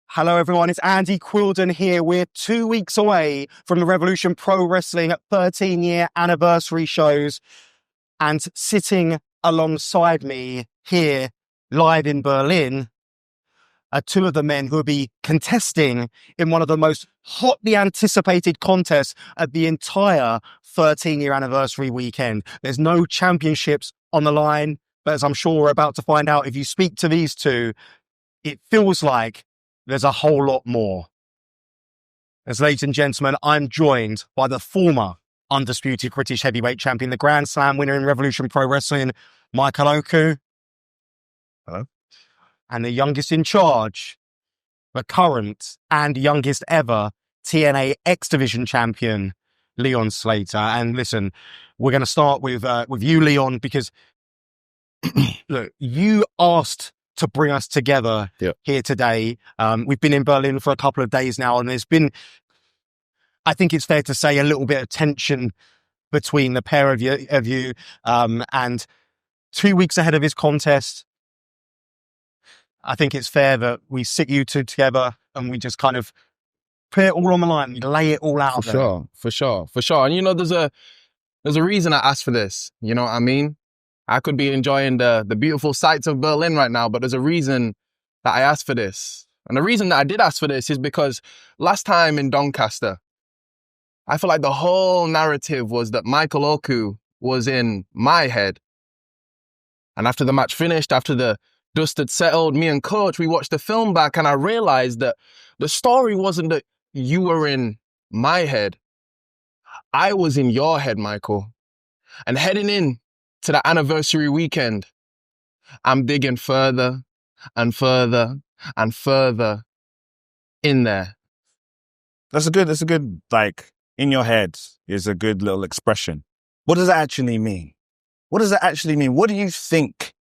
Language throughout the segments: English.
Hello everyone, it's Andy Quildan here. We're 2 weeks away from the Revolution Pro Wrestling 13-year anniversary shows, and sitting alongside me here live in Berlin are two of the men who will be contesting in one of the most hotly anticipated contests of the entire 13-year anniversary weekend. There's no championships on the line, but as I'm sure we're about to find out, if you speak to these two, it feels like there's a whole lot more. As ladies and gentlemen, I'm joined by the former undisputed British heavyweight champion, the Grand Slam winner in Revolution Pro Wrestling, Michael Oku. Hello. And the youngest in charge, the current and youngest ever TNA X Division champion, Leon Slater. And listen, we're going to start with you, Leon, because look, you asked to bring us together here today. We've been in Berlin for a couple of days now, and there's been, I think it's fair to say, a little bit of tension between the pair of you. And 2 weeks ahead of his contest, I think it's fair that we sit you two together and we just kind of put it all on the line, lay it all out there. For sure. And you know, there's a reason I asked for this. You know what I mean? I could be enjoying the beautiful sights of Berlin right now, but there's a reason that I asked for this. And the reason that I did ask for this is because last time in Doncaster, I feel like the whole narrative was that Michael Oku was in my head. And after the match finished, after the dust had settled, me and Coach, we watched the film back, and I realized that the story wasn't that you were in my head. I was in your head, Michael. And heading in to the anniversary weekend, I'm digging further and further and further in there. That's a good, like, in your head is a good little expression. What does that actually mean? What does that actually mean? What do you think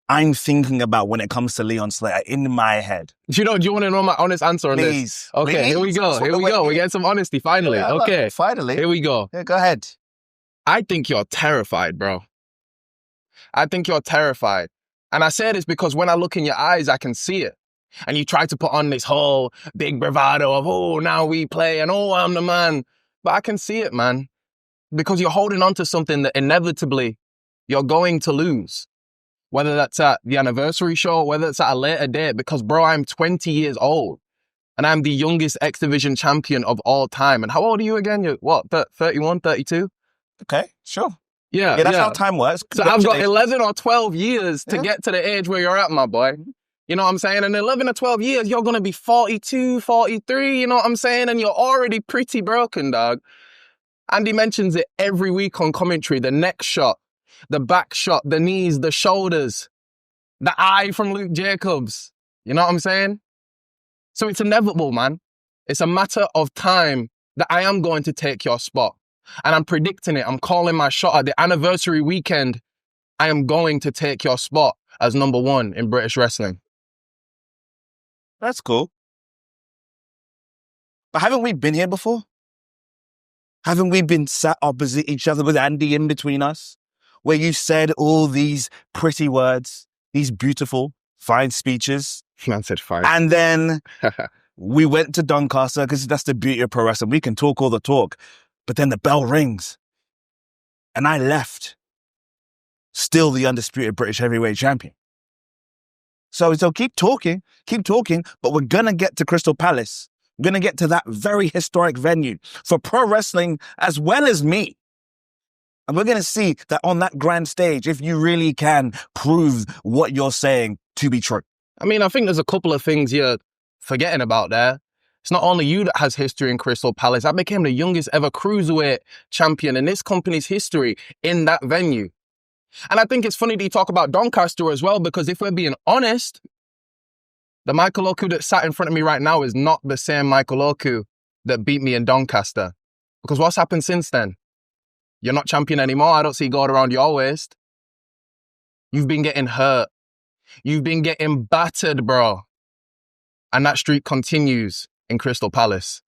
I'm thinking about when it comes to Leon Slater in my head? Do you want to know my honest answer on Please. this? Okay, here we go. We're getting some honesty finally. Yeah, okay. Finally. Here we go. Yeah, go ahead. I think you're terrified, bro. I think you're terrified. And I say this because when I look in your eyes, I can see it. And you try to put on this whole big bravado of, oh, now we play and oh, I'm the man. But I can see it, man. Because you're holding on to something that inevitably you're going to lose. Whether that's at the anniversary show, whether it's at a later date. Because, bro, I'm 20 years old. And I'm the youngest X Division champion of all time. And how old are you again? You're, what, 31, 32? Okay, sure. Yeah, that's how time works. So I've got 11 or 12 years to get to the age where you're at, my boy. You know what I'm saying? And in 11 or 12 years, you're going to be 42, 43, you know what I'm saying? And you're already pretty broken, dog. Andy mentions it every week on commentary. The neck shot, the back shot, the knees, the shoulders, the eye from Luke Jacobs. You know what I'm saying? So it's inevitable, man. It's a matter of time that I am going to take your spot. And I'm predicting it. I'm calling my shot at the anniversary weekend. I am going to take your spot as number one in British wrestling. That's cool. But haven't we been here before? Haven't we been sat opposite each other with Andy in between us? Where you said all these pretty words, these beautiful, fine speeches. Man said fine. And then we went to Doncaster because that's the beauty of pro wrestling. We can talk all the talk. But then the bell rings. And I left. Still the undisputed British heavyweight champion. So keep talking, but we're going to get to Crystal Palace. We're going to get to that very historic venue for pro wrestling as well as me. And we're going to see that on that grand stage, if you really can prove what you're saying to be true. I mean, I think there's a couple of things you're forgetting about there. It's not only you that has history in Crystal Palace. I became the youngest ever cruiserweight champion in this company's history in that venue. And I think it's funny that you talk about Doncaster as well, because if we're being honest, the Michael Oku that sat in front of me right now is not the same Michael Oku that beat me in Doncaster. Because what's happened since then? You're not champion anymore. I don't see God around your waist. You've been getting hurt. You've been getting battered, bro. And that streak continues in Crystal Palace.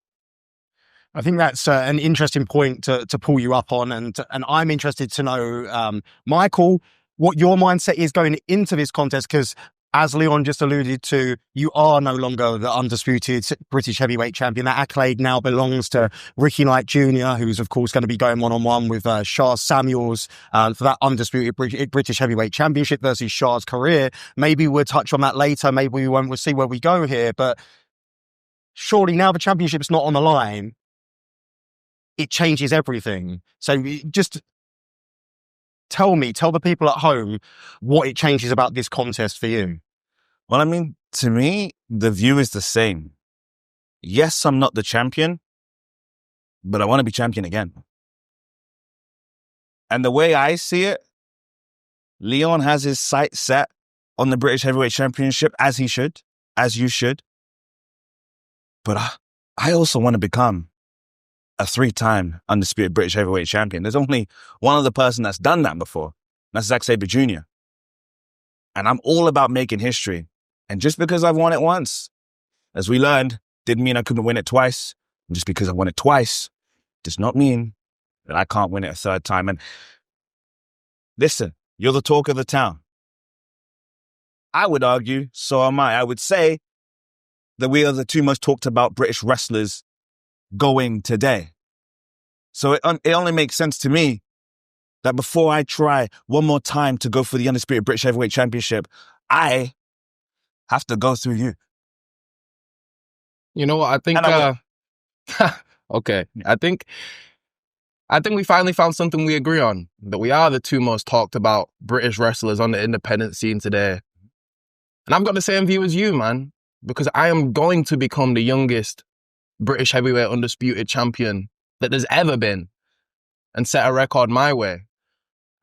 I think that's an interesting point to pull you up on. And I'm interested to know, Michael, what your mindset is going into this contest, because as Leon just alluded to, you are no longer the undisputed British heavyweight champion. That accolade now belongs to Ricky Knight Jr., who's of course going to be going one-on-one with Shah Samuels for that undisputed British heavyweight championship versus Shah's career. Maybe we'll touch on that later. Maybe we won't. We'll see where we go here. But surely now the championship's not on the line, it changes everything. So just tell the people at home what it changes about this contest for you. Well, I mean, to me, the view is the same. Yes, I'm not the champion, but I want to be champion again. And the way I see it, Leon has his sights set on the British Heavyweight Championship, as he should, as you should. But I also want to become a 3-time undisputed British Heavyweight Champion. There's only one other person that's done that before. And that's Zack Sabre Jr. And I'm all about making history. And just because I've won it once, as we learned, didn't mean I couldn't win it twice. And just because I won it twice does not mean that I can't win it a 3rd time. And listen, you're the talk of the town. I would argue, so am I. I would say that we are the 2 most talked about British wrestlers going today. So it only makes sense to me that before I try one more time to go for the undisputed British Heavyweight Championship, I have to go through you. You know what? I think, okay. I think we finally found something we agree on, that we are the 2 most talked about British wrestlers on the independent scene today. And I've got the same view as you, man, because I am going to become the youngest British heavyweight undisputed champion that there's ever been and set a record my way.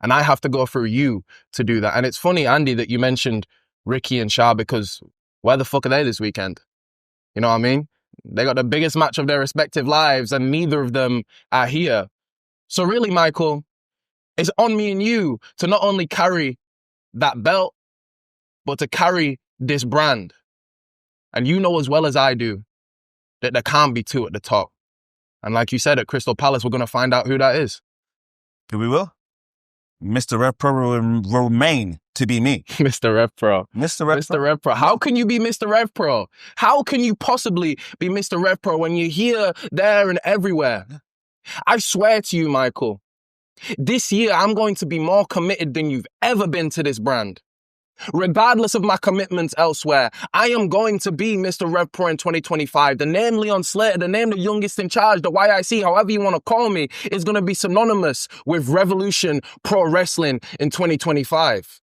And I have to go through you to do that. And it's funny, Andy, that you mentioned Ricky and Shah, because where the fuck are they this weekend? You know what I mean? They got the biggest match of their respective lives and neither of them are here. So really, Michael, it's on me and you to not only carry that belt, but to carry this brand. And you know as well as I do that there can't be 2 at the top. And like you said, at Crystal Palace, we're going to find out who that is. We will. Mr. RevPro will remain to be me. Mr. RevPro. Mr. RevPro. Mr. RevPro. How can you be Mr. RevPro? How can you possibly be Mr. RevPro when you're here, there, and everywhere? I swear to you, Michael, this year I'm going to be more committed than you've ever been to this brand. Regardless of my commitments elsewhere, I am going to be Mr. RevPro in 2025. The name Leon Slater, the name the youngest in charge, the YIC, however you want to call me, is going to be synonymous with Revolution Pro Wrestling in 2025.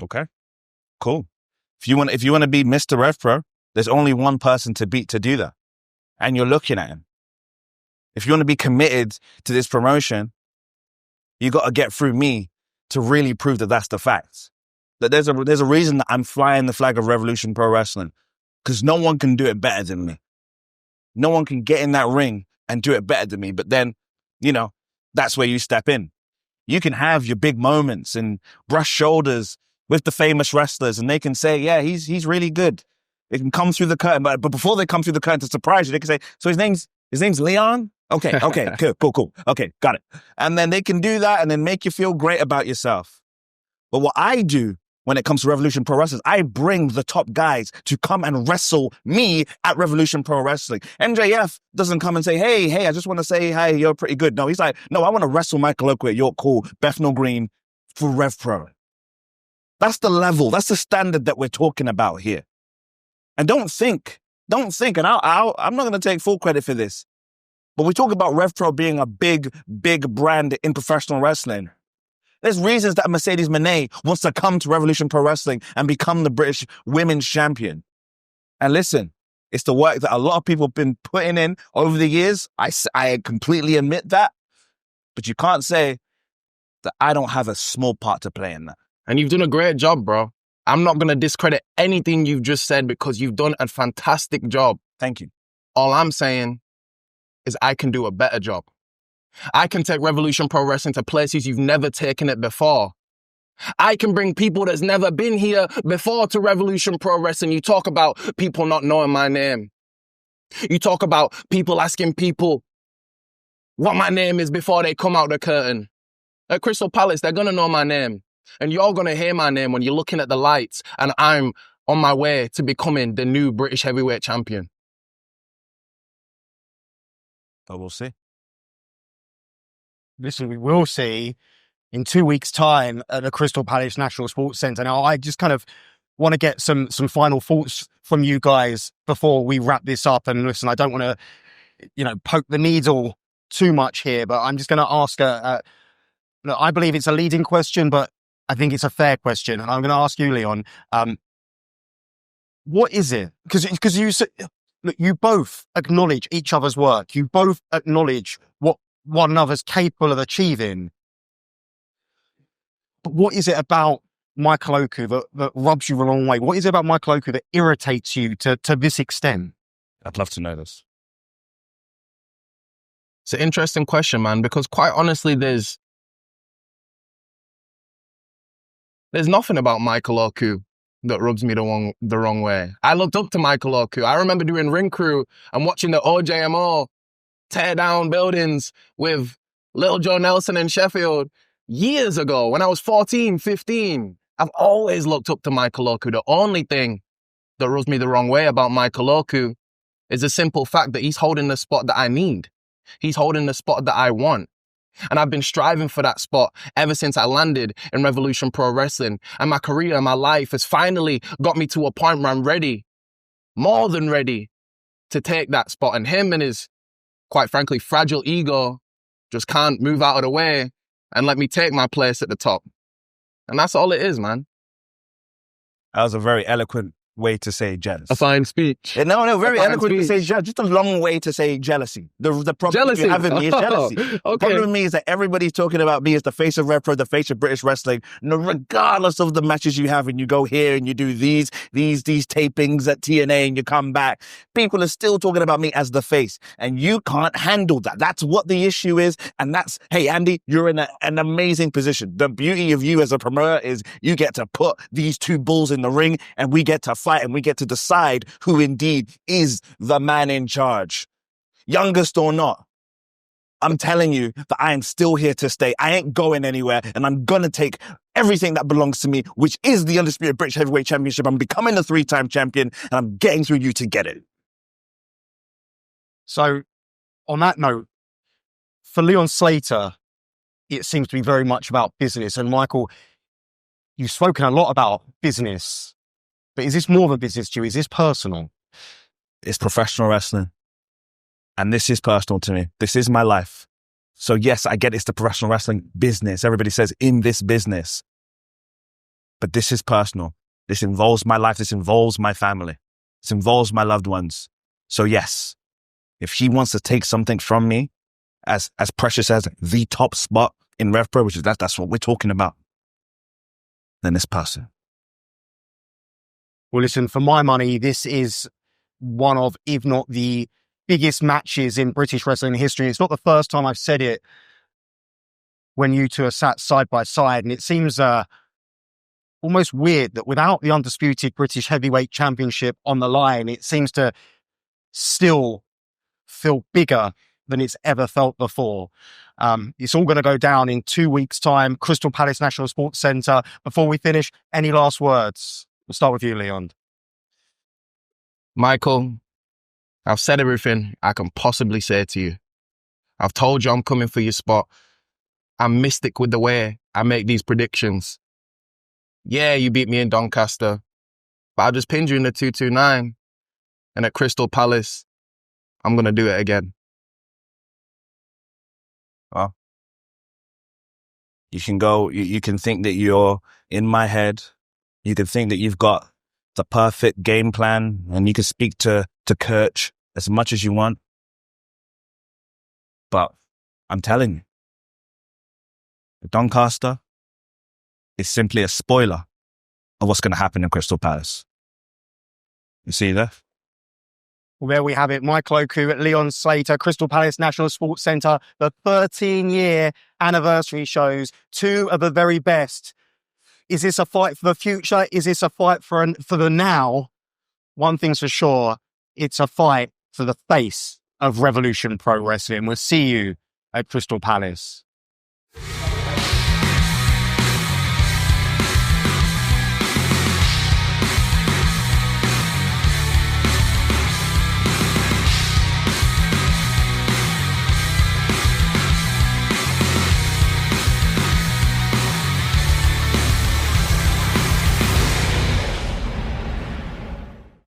Okay, cool. If you want to be Mr. RevPro, there's only one person to beat to do that. And you're looking at him. If you want to be committed to this promotion, you got to get through me to really prove that that's the fact. That there's a reason that I'm flying the flag of Revolution Pro Wrestling, because no one can do it better than me. No one can get in that ring and do it better than me. But then, that's where you step in. You can have your big moments and brush shoulders with the famous wrestlers, and they can say, yeah, he's really good. They can come through the curtain, but before they come through the curtain to surprise you, they can say, so his name's Leon? Okay, cool. Okay, got it. And then they can do that and then make you feel great about yourself. But what I do when it comes to Revolution Pro Wrestling, I bring the top guys to come and wrestle me at Revolution Pro Wrestling. MJF doesn't come and say, hey, I just want to say, hi, you're pretty good. No, he's like, no, I want to wrestle Michael Oakley at York Hall, Bethnal Green for RevPro. That's the level, that's the standard that we're talking about here. And don't think, and I'm not going to take full credit for this, but we talk about RevPro being a big brand in professional wrestling. There's reasons that Mercedes Moné wants to come to Revolution Pro Wrestling and become the British women's champion. And listen, it's the work that a lot of people have been putting in over the years. I completely admit that. But you can't say that I don't have a small part to play in that. And you've done a great job, bro. I'm not going to discredit anything you've just said because you've done a fantastic job. Thank you. All I'm saying is I can do a better job. I can take Revolution Pro Wrestling to places you've never taken it before. I can bring people that's never been here before to Revolution Pro Wrestling. You talk about people not knowing my name. You talk about people asking people what my name is before they come out the curtain. At Crystal Palace, they're going to know my name. And you're going to hear my name when you're looking at the lights and I'm on my way to becoming the new British heavyweight champion. But we'll see. Listen, we will see in 2 weeks' time at the Crystal Palace National Sports Centre. Now, I just kind of want to get some final thoughts from you guys before we wrap this up. And listen, I don't want to, poke the needle too much here, but I'm just going to ask look, I believe it's a leading question, but I think it's a fair question. And I'm going to ask you, Leon, what is it? Because you both acknowledge each other's work. You both acknowledge what one another's capable of achieving. But what is it about Michael Oku that rubs you the wrong way? What is it about Michael Oku that irritates you to this extent? I'd love to know this. It's an interesting question, man, because quite honestly, there's nothing about Michael Oku that rubs me the wrong way. I looked up to Michael Oku. I remember doing ring crew and watching the OJMO tear down buildings with Little Joe Nelson in Sheffield years ago when I was 14, 15. I've always looked up to Michael Oku. The only thing that rubs me the wrong way about Michael Oku is the simple fact that he's holding the spot that I need. He's holding the spot that I want. And I've been striving for that spot ever since I landed in Revolution Pro Wrestling. And my career and my life has finally got me to a point where I'm ready, more than ready, to take that spot. And him and his, quite frankly, fragile ego just can't move out of the way and let me take my place at the top. And that's all it is, man. That was a very eloquent way to say jealous. A fine speech. No, very eloquent to say jealous. Just a long way to say jealousy. The problem you have with me is jealousy. Okay. The problem with me is that everybody's talking about me as the face of RevPro, the face of British wrestling. No, regardless of the matches you have and you go here and you do these tapings at TNA and you come back, people are still talking about me as the face. And you can't handle that. That's what the issue is. And hey, Andy, you're in an amazing position. The beauty of you as a promoter is you get to put these two bulls in the ring and we get to fight and we get to decide who indeed is the man in charge. Youngest or not, I'm telling you that I am still here to stay. I ain't going anywhere and I'm going to take everything that belongs to me, which is the Undisputed British Heavyweight Championship. I'm becoming a 3-time champion and I'm getting through you to get it. So, on that note, for Leon Slater, it seems to be very much about business. And Michael, you've spoken a lot about business. But is this more than business to you? Is this personal? It's professional wrestling. And this is personal to me. This is my life. So yes, I get it's the professional wrestling business. Everybody says in this business. But this is personal. This involves my life. This involves my family. This involves my loved ones. So yes, if he wants to take something from me as precious as the top spot in RevPro, which is that's what we're talking about, then it's personal. Well, listen, for my money, this is one of, if not the biggest matches in British wrestling history. It's not the first time I've said it when you two are sat side by side. And it seems almost weird that without the Undisputed British Heavyweight Championship on the line, it seems to still feel bigger than it's ever felt before. It's all going to go down in 2 weeks' time, Crystal Palace National Sports Centre. Before we finish, any last words? We'll start with you, Leon. Michael, I've said everything I can possibly say to you. I've told you I'm coming for your spot. I'm mystic with the way I make these predictions. Yeah, you beat me in Doncaster, but I just pinned you in the 229. And at Crystal Palace, I'm going to do it again. Well, you can think that you're in my head. You can think that you've got the perfect game plan and you can speak to Kirch as much as you want. But I'm telling you, Doncaster is simply a spoiler of what's going to happen in Crystal Palace. You see that? Well, there we have it. Michael Oku, Leon Slater, Crystal Palace National Sports Centre, the 13-year anniversary shows, two of the very best. Is this a fight for the future? Is this a fight for the now? One thing's for sure, it's a fight for the face of Revolution Pro Wrestling. We'll see you at Crystal Palace.